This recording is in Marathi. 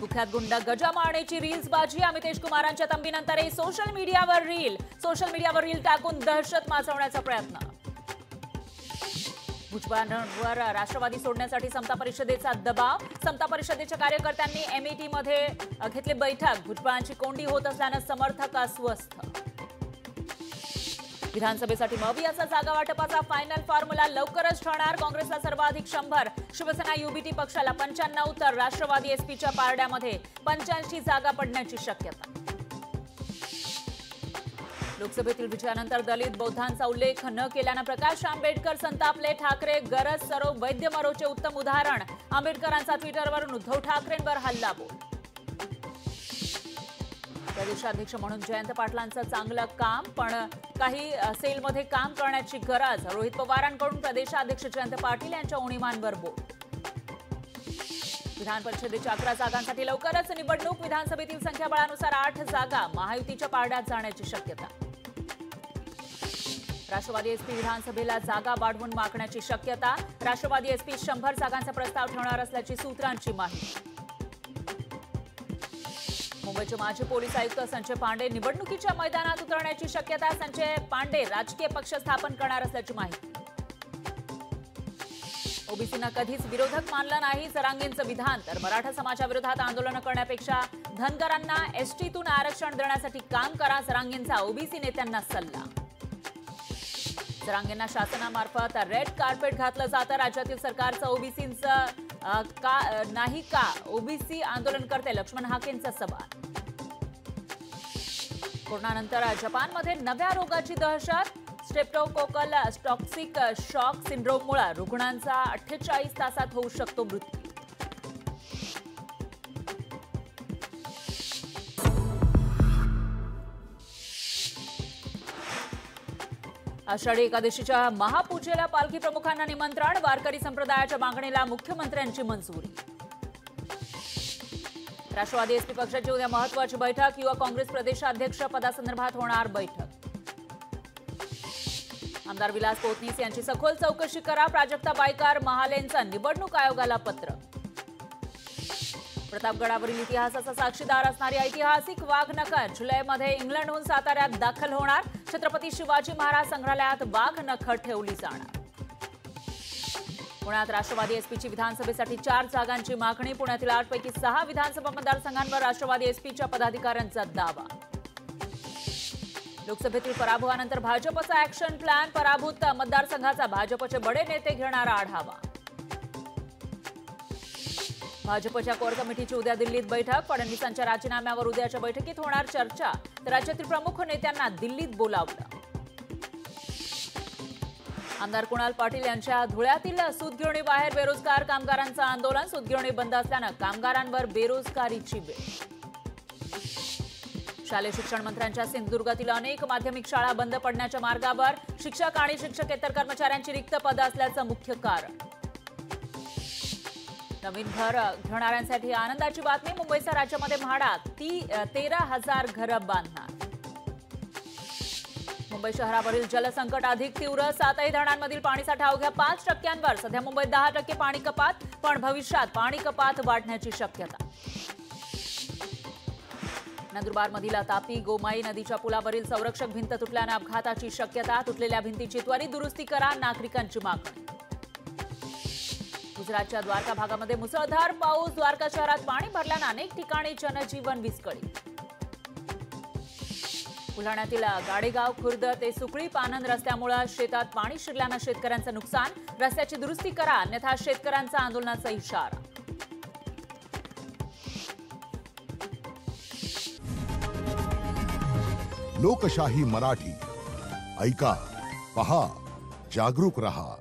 कुख्यात गुंड गजा मारण्याची रील्स बाजी अमितेश कुमारांच्या तंबीनंतरही सोशल मीडियावर रील टाकून दहशत माजवण्याचा प्रयत्न। भुजबळांवर राष्ट्रवादी सोडण्यासाठी समता परिषदेचा दबाव। समता परिषदेच्या कार्यकर्त्यांनी एमईटी मध्ये घेतली बैठक। भुजबळांची कोंडी होत असल्याने समर्थक अस्वस्थ। विधानसभेसाठी मवियाचा जागा वाटपाचा फायनल फॉर्म्युला लवकरच ठरणार। काँग्रेसला सर्वाधिक 100, शिवसेना युबीटी पक्षाला 95 तर राष्ट्रवादी एसपीच्या पारड्यामध्ये 85 जागा पडण्याची शक्यता। लोकसभेतील विजयानंतर दलित बौद्धांचा उल्लेख न केल्याने प्रकाश आंबेडकर संतापले। ठाकरे गरज सरो वैद्य मरोचे उत्तम उदाहरण। आंबेडकरांचा ट्विटरवरून उद्धव ठाकरेंवर हल्लाबोल। प्रदेशाध्यक्ष म्हणून जयंत पाटलांचं चांगलं काम, पण काही सेलमध्ये काम करण्याची गरज। रोहित पवारांकडून प्रदेशाध्यक्ष जयंत पाटील यांच्या उणीवांवर बोल। विधान परिषदेच्या 11 जागांसाठी लवकरच निवडणूक। विधानसभेतील संख्याबळानुसार 8 जागा महायुतीच्या पारड्यात जाण्याची शक्यता। राष्ट्रवादी एसपी विधानसभेला जागा वाढवून मागण्याची शक्यता। राष्ट्रवादी एसपी 100 जागांचा प्रस्ताव ठेवणार असल्याची सूत्रांची माहिती। मुंबईचे माजी पोलीस आयुक्त संजय पांडे निवडणुकीच्या मैदानात उतरण्याची शक्यता। संजय पांडे राजकीय पक्ष स्थापन करणार असल्याची माहिती। ओबीसींना कधीच विरोधक मानलं नाही जरांगेंचं विधान। तर मराठा समाजाविरोधात आंदोलन करण्यापेक्षा धनगरांना एसटीतून आरक्षण देण्यासाठी काम करा, जरांगेंचा ओबीसी नेत्यांना सल्ला। जरांगेंना शासनामार्फत रेड कार्पेट घातलं जातं। राज्यातील सरकारचं ओबीसींचं नाही का ओबीसी आंदोलन करते लक्ष्मण हाकेंचा सवाल। कोरोनानंतर जपानमध्ये नव्या रोगाची दहशत। स्ट्रेप्टोकोकल टॉक्सिक शॉक सिंड्रोममुळे रुग्णांचा 48 तासात होऊ शकतो मृत्यू। आषाढी एकादशीच्या महापूजेला पालखी प्रमुखांना निमंत्रण। वारकरी संप्रदायाच्या मागणीला मुख्यमंत्र्यांची मंजुरी। राष्ट्रवादी एसपी पक्षाची उद्या महत्त्वाची बैठक। युवा काँग्रेस प्रदेशाध्यक्ष पदासंदर्भात होणार बैठक। आमदार विलास पोतनीस यांची सखोल चौकशी करा। प्राजक्ता बायकार महालेंचं निवडणूक आयोगाला पत्र। प्रतापगडावरील इतिहासाचा साक्षीदार असणारी ऐतिहासिक वाघनखं जुलैमध्ये इंग्लंडहून साताऱ्यात दाखल होणार। छत्रपती शिवाजी महाराज संग्रहालयात वाघनखं ठेवली जाणार। पुण्यात राष्ट्रवादी एसपीची विधानसभेसाठी 4 जागांची मागणी। पुण्यातील 8 पैकी 6 विधानसभा मतदारसंघांवर राष्ट्रवादी एसपीच्या पदाधिकाऱ्यांचा दावा। लोकसभेतील पराभवानंतर भाजपचा ॲक्शन प्लॅन। पराभूत मतदारसंघाचा भाजपचे बडे नेते घेणार आढावा। भाजपच्या कोर कमिटीची उद्या दिल्लीत बैठक। फडणवीसांच्या राजीनाम्यावर उद्याच्या बैठकीत होणार चर्चा। तर राज्यातील प्रमुख नेत्यांना दिल्लीत बोलावलं। आमदार कुणाल पाटील यांच्या धुळ्यातील सूतगिरणी बाहेर बेरोजगार कामगारांचं आंदोलन। सूतगिरणी बंद असल्यानं कामगारांवर बेरोजगारीची वेळ। शालेय शिक्षण मंत्र्यांच्या सिंधुदुर्गातील अनेक माध्यमिक शाळा बंद पडण्याच्या मार्गावर। शिक्षक आणि शिक्षकेतर कर्मचाऱ्यांची रिक्त पदं असल्याचं मुख्य कारण। नवीन घर घेणाऱ्यांसाठी आनंदाची बातमी। मुंबईसह राज्यामध्ये म्हाडात 13,000 घरं बांधणार। मुंबई शहरावरील जलसंकट अधिक तीव्र। 7ही धरणांमधील पाणीसाठा अवघ्या 5% सध्या मुंबईत 10% पाणी कपात, पण भविष्यात पाणी कपात वाढण्याची शक्यता। नंदुरबारमधील तापी गोमाई नदीच्या पुलावरील संरक्षक भिंत तुटल्याने अपघाताची शक्यता। तुटलेल्या भिंतीची त्वरित दुरुस्ती करा, नागरिकांची मागणी। गुजरातच्या द्वारका भागामध्ये मुसळधार पाऊस। द्वारका शहरात पाणी भरल्याने अनेक ठिकाणी जनजीवन विस्कळीत। बुलढाण्यातील गाडेगाव खुर्द ते सुकळी पानंद रस्त्यामुळे शेतात पाणी शिरल्याने शेतकऱ्यांचं नुकसान। रस्त्याची दुरुस्ती करा, अन्यथा शेतकऱ्यांचा आंदोलनाचा इशारा। लोकशाही मराठी ऐका, पहा, जागरूक रहा।